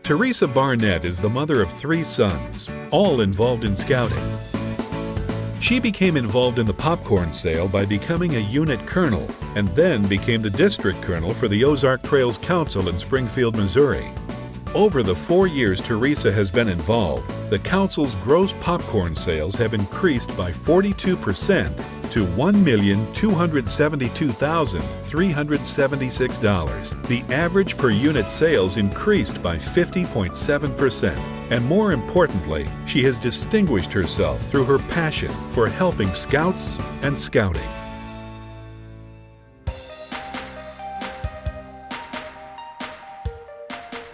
Teresa Barnett is the mother of 3 sons, all involved in scouting. She became involved in the popcorn sale by becoming a unit colonel and then became the district colonel for the Ozark Trails Council in Springfield, Missouri. Over the 4 years Teresa has been involved, the council's gross popcorn sales have increased by 42% to $1,272,376. The average per unit sales increased by 50.7%. And more importantly, she has distinguished herself through her passion for helping scouts and scouting.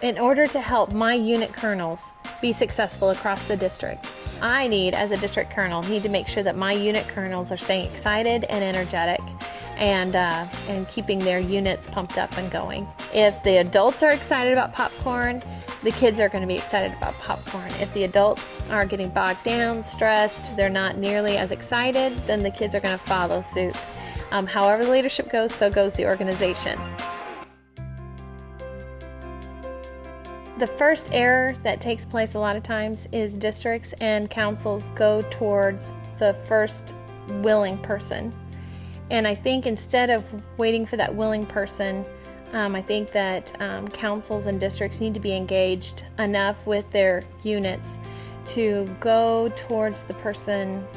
In order to help my unit colonels be successful across the district, I need, as a district colonel, need to make sure that my unit colonels are staying excited and energetic and keeping their units pumped up and going. If the adults are excited about popcorn, the kids are going to be excited about popcorn. If the adults are getting bogged down, stressed, they're not nearly as excited, then the kids are going to follow suit. However the leadership goes, so goes the organization. The first error that takes place a lot of times is districts and councils go towards the first willing person. And I think instead of waiting for that willing person, I think that councils and districts need to be engaged enough with their units to go towards the person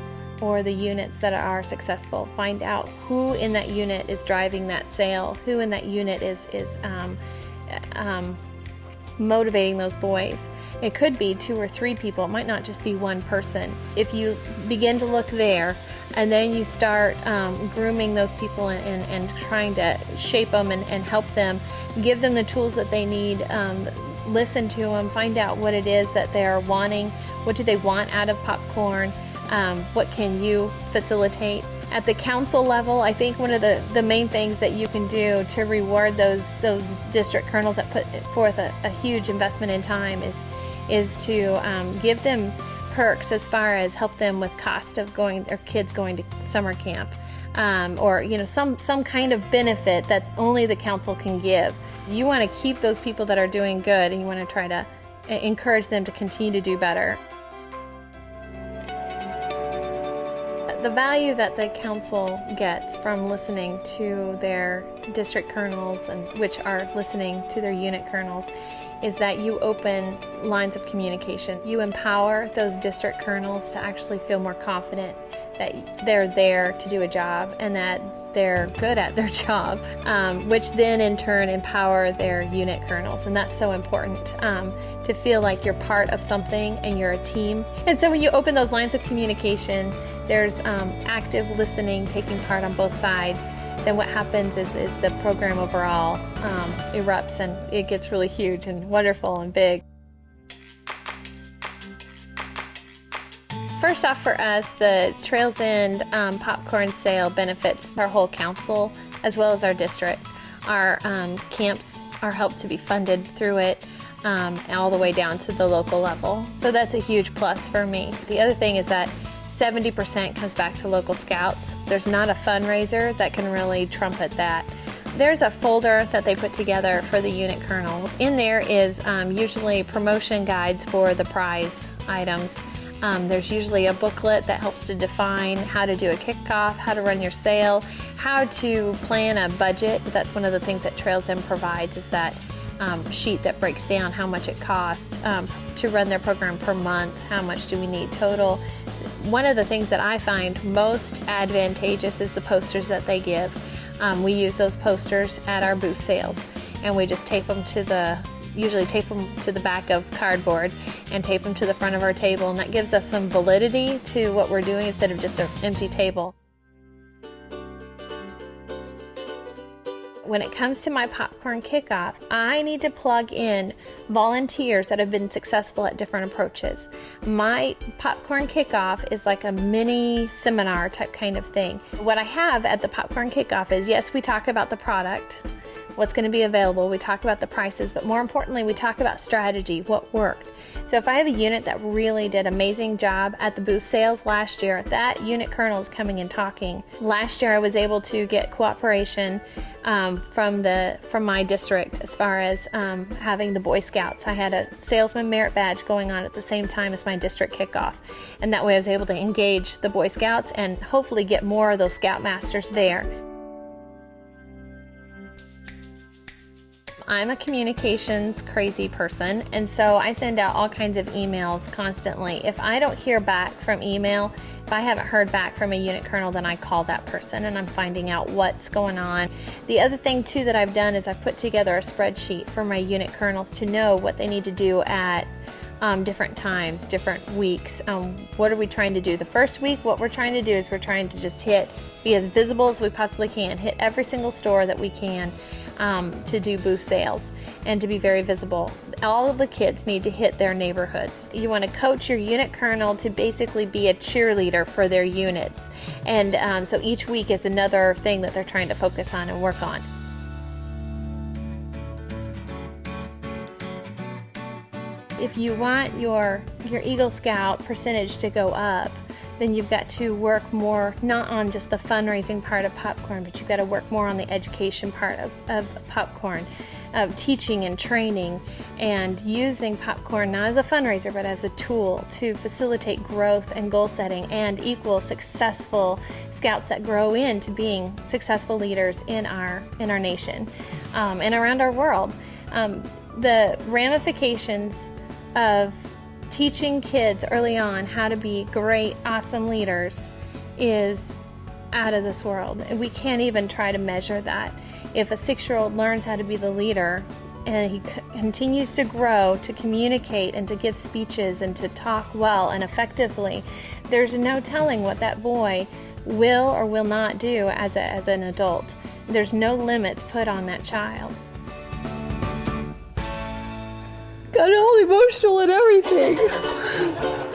or the units that are successful. Find out who in that unit is driving that sale, who in that unit is motivating those boys. It could be 2 or 3 people. It might not just be one person. If you begin to look there and then you start grooming those people and trying to shape them and help them, give them the tools that they need, listen to them, find out what it is that they're wanting, what do they want out of popcorn, what can you facilitate. At the council level, I think one of the main things that you can do to reward those district colonels that put forth a huge investment in time is to give them perks as far as help them with cost of their kids going to summer camp, or some kind of benefit that only the council can give. You want to keep those people that are doing good, and you want to try to encourage them to continue to do better. The value that the council gets from listening to their district colonels, and which are listening to their unit colonels, is that you open lines of communication. You empower those district colonels to actually feel more confident that they're there to do a job and that they're good at their job, which then in turn empower their unit colonels. And that's so important, to feel like you're part of something and you're a team. And so when you open those lines of communication, there's active listening taking part on both sides. Then what happens is the program overall erupts and it gets really huge and wonderful and big. First off, for us, the Trails End popcorn sale benefits our whole council as well as our district. Our camps are helped to be funded through it, all the way down to the local level. So that's a huge plus for me. The other thing is that 70% comes back to local scouts. There's not a fundraiser that can really trumpet that. There's a folder that they put together for the unit colonel. In there is usually promotion guides for the prize items. There's usually a booklet that helps to define how to do a kickoff, how to run your sale, how to plan a budget. That's one of the things that Trails End provides, is that sheet that breaks down how much it costs to run their program per month, how much do we need total. One of the things that I find most advantageous is the posters that they give. We use those posters at our booth sales, and we just usually tape them to the back of cardboard and tape them to the front of our table, and that gives us some validity to what we're doing instead of just an empty table. When it comes to my popcorn kickoff, I need to plug in volunteers that have been successful at different approaches. My popcorn kickoff is like a mini seminar type kind of thing. What I have at the popcorn kickoff is, yes, we talk about the product, what's going to be available. We talk about the prices, but more importantly, we talk about strategy, what worked. So if I have a unit that really did an amazing job at the booth sales last year, that unit colonel is coming and talking. Last year I was able to get cooperation from my district as far as having the Boy Scouts. I had a salesman merit badge going on at the same time as my district kickoff, and that way I was able to engage the Boy Scouts and hopefully get more of those Scoutmasters there. I'm a communications crazy person, and so I send out all kinds of emails constantly. If I don't hear back from email, if I haven't heard back from a unit colonel, then I call that person and I'm finding out what's going on. The other thing too that I've done is I've put together a spreadsheet for my unit colonels to know what they need to do at different times, different weeks. What are we trying to do? The first week, what we're trying to do is we're trying to just be as visible as we possibly can, hit every single store that we can to do booth sales and to be very visible. All of the kids need to hit their neighborhoods. You want to coach your unit colonel to basically be a cheerleader for their units. And so each week is another thing that they're trying to focus on and work on. If you want your Eagle Scout percentage to go up, then you've got to work more, not on just the fundraising part of popcorn, but you've got to work more on the education part of popcorn, of teaching and training, and using popcorn not as a fundraiser, but as a tool to facilitate growth and goal setting and equal successful Scouts that grow into being successful leaders in our nation and around our world. The ramifications of teaching kids early on how to be great, awesome leaders is out of this world. We can't even try to measure that. If a 6-year-old learns how to be the leader and he continues to grow, to communicate and to give speeches and to talk well and effectively, there's no telling what that boy will or will not do as an adult. There's no limits put on that child. Got all emotional and everything.